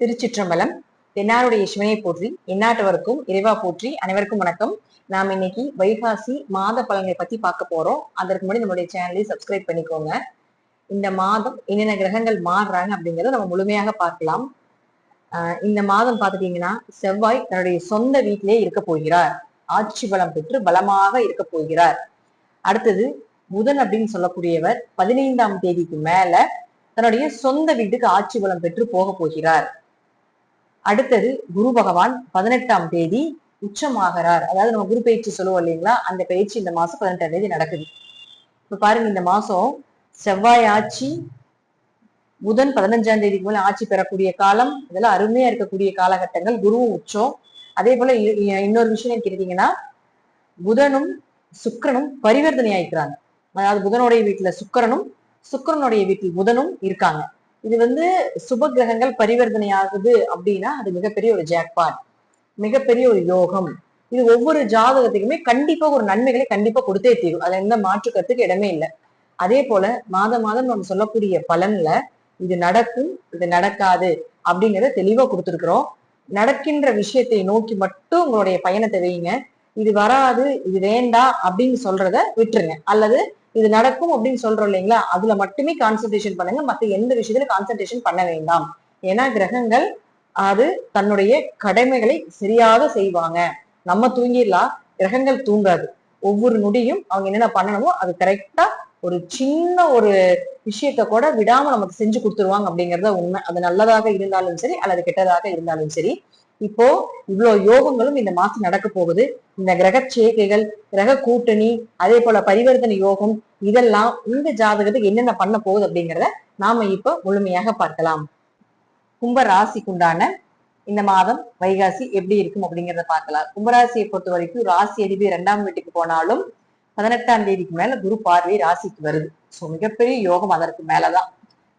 திருச்சிற்றம்பலம். தென்னாருடைய சிவனை போற்றி, எந்நாட்டவருக்கும் இறைவா போற்றி. அனைவருக்கும் வணக்கம். நாம் இன்னைக்கு வைகாசி மாத பலன்களை பத்தி பார்க்க போறோம். அதற்கு முன்னாடி நம்மளுடைய சேனலை சப்ஸ்கிரைப் பண்ணிக்கோங்க. இந்த மாதம் என்னென்ன கிரகங்கள் மாறுறாங்க அப்படிங்கறத நம்ம முழுமையாக பார்க்கலாம். இந்த மாதம் பார்த்துட்டீங்கன்னா செவ்வாய் தன்னுடைய சொந்த வீட்டிலே இருக்க போகிறார். ஆட்சி பலம் பெற்று பலமாக இருக்க போகிறார். அடுத்தது புதன் அப்படின்னு சொல்லக்கூடியவர் 15ஆம் தேதிக்கு மேல தன்னுடைய சொந்த வீட்டுக்கு ஆட்சி பலம் பெற்று போக போகிறார். அடுத்தது குரு பகவான் 18ஆம் தேதி உச்சமாகிறார். அதாவது நம்ம குரு பயிற்சி சொல்லுவோம் இல்லைங்களா, அந்த பயிற்சி இந்த மாசம் 18ஆம் தேதி நடக்குது. இப்ப பாருங்க, இந்த மாசம் செவ்வாய் ஆட்சி, புதன் 15ஆம் தேதிக்கு மேல ஆட்சி பெறக்கூடிய காலம், இதெல்லாம் அருமையா இருக்கக்கூடிய காலகட்டங்கள். குருவும் உச்சம். அதே போல இன்னொரு விஷயம் கேட்டீங்கன்னா, புதனும் சுக்கிரனும் பரிவர்த்தனை ஆயிக்கிறாங்க. அதாவது புதனுடைய வீட்டுல சுக்கிரனும் சுக்கிரனுடைய வீட்டில் புதனும் இருக்காங்க. இது சுப கிரகங்கள் பரிவர்த்தனை ஆகுது அப்படின்னா அது மிகப்பெரிய ஒரு ஜாக்பாட், மிகப்பெரிய ஒரு யோகம். இது ஒவ்வொரு ஜாதகத்துக்குமே கண்டிப்பா ஒரு நன்மைகளை கண்டிப்பா கொடுத்தே தீரும். அதுல எந்த மாற்று கருத்துக்கு இடமே இல்லை. அதே போல மாதம் நம்ம சொல்லக்கூடிய பலன்ல இது நடக்கும், இது நடக்காது அப்படிங்கிறத தெளிவா கொடுத்துருக்குறோம். நடக்கின்ற விஷயத்தை நோக்கி மட்டும் உங்களுடைய பயணத்தை வைங்க. இது வராது, இது வேண்டாம் அப்படின்னு சொல்றத விட்டுருங்க. அல்லது இது நடக்கும் அப்படின்னு சொல்றோம் இல்லைங்களா, அதுல மட்டுமே கான்சென்ட்ரேஷன் பண்ணுங்க. மத்த எந்த விஷயத்துல கான்சென்ட்ரேஷன் பண்ண வேண்டாம். ஏன்னா கிரகங்கள் அது தன்னுடைய கடமைகளை சரியாக செய்வாங்க. நம்ம தூங்கிடலாம், கிரகங்கள் தூங்காது. ஒவ்வொரு நொடியும் அவங்க என்னென்ன பண்ணணுமோ அது கரெக்டா ஒரு சின்ன ஒரு விஷயத்த கூட விடாம நமக்கு செஞ்சு கொடுத்துருவாங்க அப்படிங்கறத உண்மை. அது நல்லதாக இருந்தாலும் சரி அல்லது கெட்டதாக இருந்தாலும் சரி. இப்போ இவ்வளவு யோகங்களும் இந்த மாசம் நடக்க போகுது. இந்த கிரக சேர்க்கைகள், கிரக கூட்டணி, அதே போல பரிவர்த்தனை யோகம், இதெல்லாம் இந்த ஜாதகத்துக்கு என்னென்ன பண்ண போகுது அப்படிங்கிறத நாம இப்ப முழுமையாக பார்க்கலாம். கும்ப ராசிக்குண்டான இந்த மாதம் வைகாசி எப்படி இருக்கும் அப்படிங்கிறத பார்க்கலாம். கும்பராசியை பொறுத்த வரைக்கும் ராசி அதிபதி 2ஆம் வீட்டுக்கு போனாலும் 18ஆம் தேதிக்கு மேல குரு பார்வை ராசிக்கு வருது. சோ மிகப்பெரிய யோகம். அதற்கு மேலதான்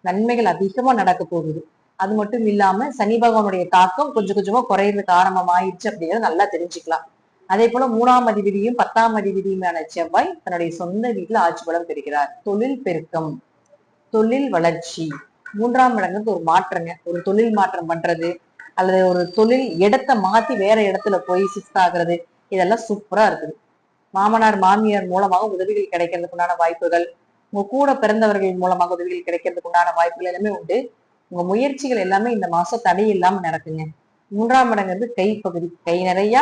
நன்மைகள் அதிகமா நடக்க போகுது. அது மட்டும் இல்லாம சனி பகவானுடைய தாக்கம் கொஞ்சம் கொஞ்சமா குறையிறதுக்கு ஆரம்பமாயிடுச்சு அப்படிங்கிறத நல்லா தெரிஞ்சுக்கலாம். அதே போல 3ஆம் அதிபதியும் 10ஆம் அதிபதியுமான செவ்வாய் தன்னுடைய சொந்த வீட்டுல ஆட்சி பலம் பெறுகிறார். தொழில் பெருக்கம், தொழில் வளர்ச்சி, 3ஆம் இடங்கிறது ஒரு மாற்றங்க. ஒரு தொழில் மாற்றம் பண்றது அல்லது ஒரு தொழில் இடத்தை மாத்தி வேற இடத்துல போய் ஷிஃப்ட் ஆகுறது, இதெல்லாம் சூப்பரா இருக்குது. மாமனார் மாமியார் மூலமாக உதவிகள் கிடைக்கிறதுக்கு உண்டான வாய்ப்புகள், உங்க கூட பிறந்தவர்கள் மூலமாக உதவிகள் கிடைக்கிறதுக்கு உண்டான வாய்ப்புகள் எல்லாமே உண்டு. உங்க முயற்சிகள் எல்லாமே இந்த மாசம் தடை இல்லாம நடக்குங்க. 3ஆம் இடங்கிறது கைப்பகுதி, கை நிறைய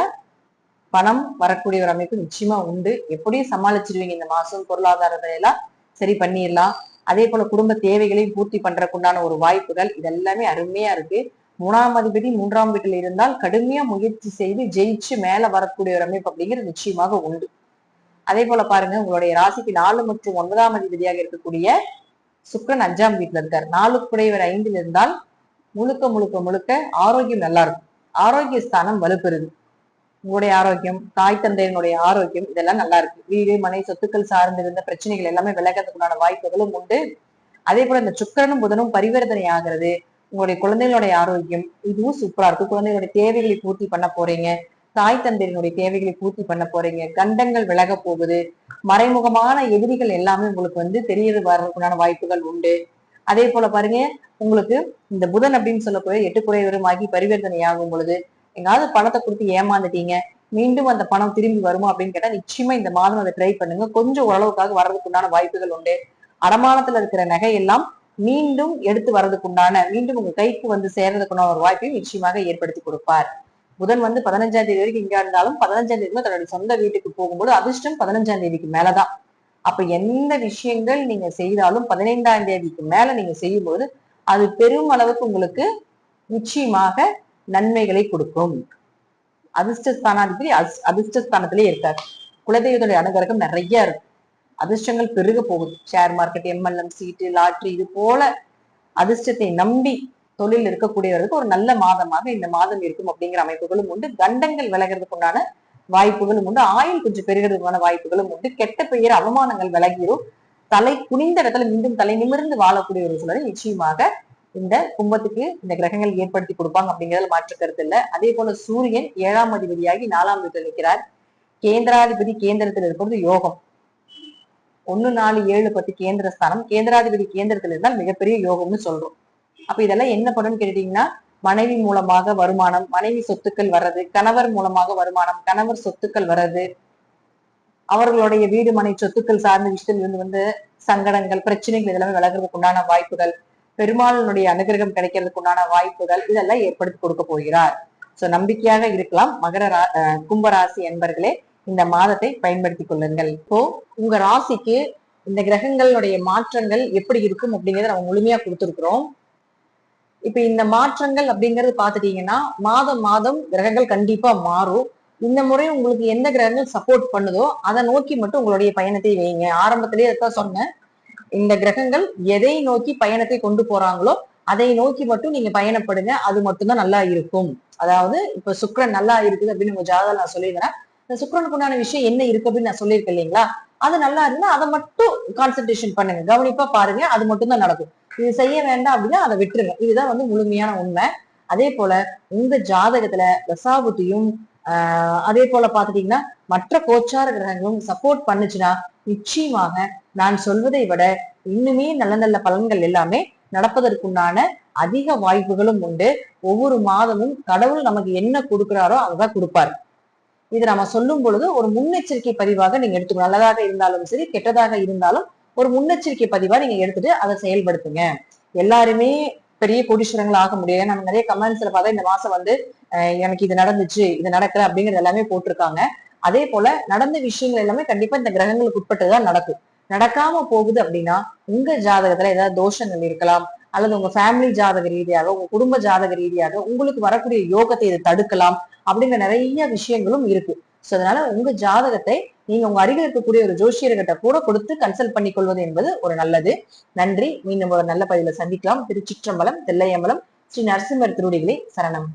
பணம் வரக்கூடிய ஒரு அமைப்பு நிச்சயமா உண்டு. எப்படியும் சமாளிச்சிருவீங்க இந்த மாசம். பொருளாதாரத்தை எல்லாம் சரி பண்ணிடலாம். அதே போல குடும்ப தேவைகளையும் பூர்த்தி பண்றதுக்குண்டான ஒரு வாய்ப்புகள், இதெல்லாமே அருமையா இருக்கு. 3ஆம் அதிபதி 3ஆம் வீட்டில் இருந்தால் கடுமையா முயற்சி செய்து ஜெயிச்சு மேல வரக்கூடிய ஒரு அமைப்பு அப்படிங்கிறது நிச்சயமாக உண்டு. அதே போல பாருங்க, உங்களுடைய ராசிக்கு 4 மற்றும் 9ஆம் அதிபதியாக இருக்கக்கூடிய சுக்கிரன் 5ஆம் வீட்டுல இருக்கார். 4 குடையவர் 5ல் இருந்தால் முழுக்க முழுக்க முழுக்க ஆரோக்கியம் நல்லா இருக்கும். ஆரோக்கிய ஸ்தானம் வலுப்பெறுது. உங்களுடைய ஆரோக்கியம், தாய் தந்தையினுடைய ஆரோக்கியம், இதெல்லாம் நல்லா இருக்கு. வீடு மனை சொத்துக்கள் சார்ந்து இருந்த பிரச்சனைகள் எல்லாமே விலகிறதுக்குண்டான வாய்ப்புகளும் உண்டு. அதே போல இந்த சுக்கிரனும் புதனும் பரிவர்த்தனை ஆகிறது. உங்களுடைய குழந்தைகளுடைய ஆரோக்கியம் இதுவும் சூப்பரா இருக்கு. குழந்தைகளுடைய தேவைகளை பூர்த்தி பண்ண போறீங்க. தாய் தந்தையினுடைய தேவைகளை பூர்த்தி பண்ண போறீங்க. கண்டங்கள் விலக போகுது. மறைமுகமான எதிரிகள் எல்லாமே உங்களுக்கு தெரிய வர்றதுக்குண்டான வாய்ப்புகள் உண்டு. அதே போல பாருங்க, உங்களுக்கு இந்த புதன் அப்படின்னு சொல்லக்கூடிய 8 குறைவருமாகி பரிவர்த்தனை ஆகும் பொழுது எங்காவது பணத்தை கொடுத்து ஏமாந்துட்டீங்க, மீண்டும் அந்த பணம் திரும்பி வருமா அப்படின்னு கேட்டா நிச்சயமா இந்த மாதம் அதை ட்ரை பண்ணுங்க. கொஞ்சம் ஓரளவுக்காக வர்றதுக்குண்டான வாய்ப்புகள் உண்டு. அடமானத்துல இருக்கிற நகை எல்லாம் மீண்டும் எடுத்து வர்றதுக்குண்டான, மீண்டும் உங்க கைக்கு சேர்றதுக்குண்டான ஒரு வாய்ப்பையும் நிச்சயமாக ஏற்படுத்தி கொடுப்பார். புதன் 15ஆம் தேதி வரைக்கும் இங்க இருந்தாலும் 15ஆம் தேதி தன்னுடைய சொந்த வீட்டுக்கு போகும்போது அதிர்ஷ்டம் 15ஆம் தேதிக்கு மேலதான். அப்ப எந்த விஷயங்கள் நீங்க செய்தாலும் 15ஆம் தேதிக்கு மேல நீங்க செய்யும்போது அது பெரும் அளவுக்கு உங்களுக்கு நிச்சயமாக நன்மைகளை கொடுக்கும். அதிர்ஷ்டஸ்தானாதிபதி அதிர்ஷ்டஸ்தானத்திலே இருக்காரு. குலதெய்வத்துடைய அனுகிரகம் நிறைய இருக்கு. அதிர்ஷ்டங்கள் பெருக போகுது. ஷேர் மார்க்கெட், MLM சீட்டு, லாட்ரி, இது போல அதிர்ஷ்டத்தை நம்பி தொழில் இருக்கக்கூடியவர்களுக்கு ஒரு நல்ல மாதமாக இந்த மாதம் இருக்கும் அப்படிங்கிற அமைப்புகளும் உண்டு. கண்டங்கள் விலகிறதுக்கு உண்டான வாய்ப்புகளும் உண்டு. ஆயுள் கொஞ்சம் பெருகிறதுக்கான வாய்ப்புகளும் உண்டு. கெட்ட பெயர், அவமானங்கள் விலகிரும். தலை குனிந்த இடத்துல மீண்டும் தலை நிமிர்ந்து வாழக்கூடிய ஒரு சூழலை நிச்சயமாக இந்த கும்பத்துக்கு இந்த கிரகங்கள் ஏற்படுத்தி கொடுப்பாங்க அப்படிங்கிறதுல மாற்று கருத்து இல்லை. அதே போல சூரியன் 7ஆம் அதிபதியாகி 4ஆம் வீட்டில் நிற்கிறார். கேந்திராதிபதி கேந்திரத்தில் இருப்பது யோகம். 1, 4, 7, 10 கேந்திர ஸ்தானம். கேந்திராதிபதி கேந்திரத்தில் இருந்தால் மிகப்பெரிய யோகம்னு சொல்றோம். அப்ப இதெல்லாம் என்ன பண்ணுன்னு கேட்டீங்கன்னா, மனைவி மூலமாக வருமானம், மனைவி சொத்துக்கள் வர்றது, கணவர் மூலமாக வருமானம், கணவர் சொத்துக்கள் வர்றது, அவர்களுடைய வீடு மனை சொத்துக்கள் சார்ந்த விஷயத்தில் இருந்து சங்கடங்கள், பிரச்சனைகள் இதெல்லாமே விலகிறதுக்கு உண்டான வாய்ப்புகள், பெருமாளுடைய அனுகிரகம் கிடைக்கிறதுக்கு உண்டான வாய்ப்புகள் இதெல்லாம் ஏற்படுத்தி கொடுக்க போகிறார். சோ நம்பிக்கையாக இருக்கலாம். கும்பராசி என்பர்களே இந்த மாதத்தை பயன்படுத்திக் கொள்ளுங்கள். இப்போ உங்க ராசிக்கு இந்த கிரகங்களுடைய மாற்றங்கள் எப்படி இருக்கும் அப்படிங்கறத நம்ம முழுமையா கொடுத்துருக்கிறோம். இப்ப இந்த மாற்றங்கள் அப்படிங்கறது பாத்துட்டீங்கன்னா மாதம் மாதம் கிரகங்கள் கண்டிப்பா மாறும். இந்த முறை உங்களுக்கு எந்த கிரகங்கள் சப்போர்ட் பண்ணுதோ அதை நோக்கி மட்டும் உங்களுடைய பயணத்தை வைங்க. ஆரம்பத்திலேயே அதான் சொன்னேன், இந்த கிரகங்கள் எதை நோக்கி பயணத்தை கொண்டு போறாங்களோ அதை நோக்கி மட்டும் நீங்க பயணப்படுங்க. அது மட்டும்தான் நல்லா இருக்கும். அதாவது இப்ப சுக்கிரன் நல்லா இருக்குது அப்படின்னு உங்க ஜாதகம் நான் சொல்லியிருந்தேன். இந்த சுக்கிரனுக்கு உண்டான விஷயம் என்ன இருக்கு அப்படின்னு நான் சொல்லியிருக்கேன் இல்லைங்களா? அது நல்லா இருந்தா அதை மட்டும் கான்சென்ட்ரேஷன் பண்ணுங்க, கவனிப்பா பாருங்க, அது மட்டும் தான் நடக்கும். இது செய்ய வேண்டாம் அப்படின்னா அதை விட்டுருங்க. இதுதான் முழுமையான உண்மை. அதே போல உங்க ஜாதகத்துல தசாபுத்தியும் அதே போல பாத்துட்டீங்கன்னா மற்ற கோச்சார கிரகங்களும் சப்போர்ட் பண்ணுச்சுன்னா நிச்சயமாக நான் சொல்வதை விட இன்னுமே நல்ல நல்ல பலன்கள் எல்லாமே நடப்பதற்குண்டான அதிக வாய்ப்புகளும் உண்டு. ஒவ்வொரு மாதமும் கடவுள் நமக்கு என்ன கொடுக்கிறாரோ அதுதான் கொடுப்பாரு. இது நம்ம சொல்லும் பொழுது ஒரு முன்னெச்சரிக்கை பதிவாக நீங்க எடுத்துக்கணும். நல்லதாக இருந்தாலும் சரி, கெட்டதாக இருந்தாலும் ஒரு முன்னெச்சரிக்கை பதிவா நீங்க எடுத்துட்டு அதை செயல்படுத்துங்க. எல்லாருமே பெரிய கோடீஸ்வரங்கள் ஆக முடியாது. நம்ம நிறைய கமெண்ட்ஸ்ல பார்த்தா இந்த மாசம் எனக்கு இது நடந்துச்சு, இது நடக்கல அப்படிங்கிறது எல்லாமே போட்டிருக்காங்க. அதே போல நடந்த விஷயங்கள் எல்லாமே கண்டிப்பா இந்த கிரகங்களுக்கு உட்பட்டுதான் நடக்கும். நடக்காம போகுது அப்படின்னா உங்க ஜாதகத்துல ஏதாவது தோஷங்கள் இருக்கலாம், அல்லது உங்க ஃபேமிலி ஜாதக ரீதியாக, உங்க குடும்ப ஜாதக ரீதியாக உங்களுக்கு வரக்கூடிய யோகத்தை இதை தடுக்கலாம் அப்படிங்கிற நிறைய விஷயங்களும் இருக்கு. சோ அதனால உங்க ஜாதகத்தை நீங்க உங்க அருகில் இருக்கக்கூடிய ஒரு ஜோசியர்கிட்ட கூட கொடுத்து கன்சல்ட் பண்ணி கொள்வது என்பது ஒரு நல்லது. நன்றி. மீண்டும் ஒரு நல்ல பதிவுல சந்திக்கலாம். திருச்சிற்றம்பலம், தில்லையம்பலம், ஸ்ரீ நரசிம்மர் திருவடிகளே சரணம்.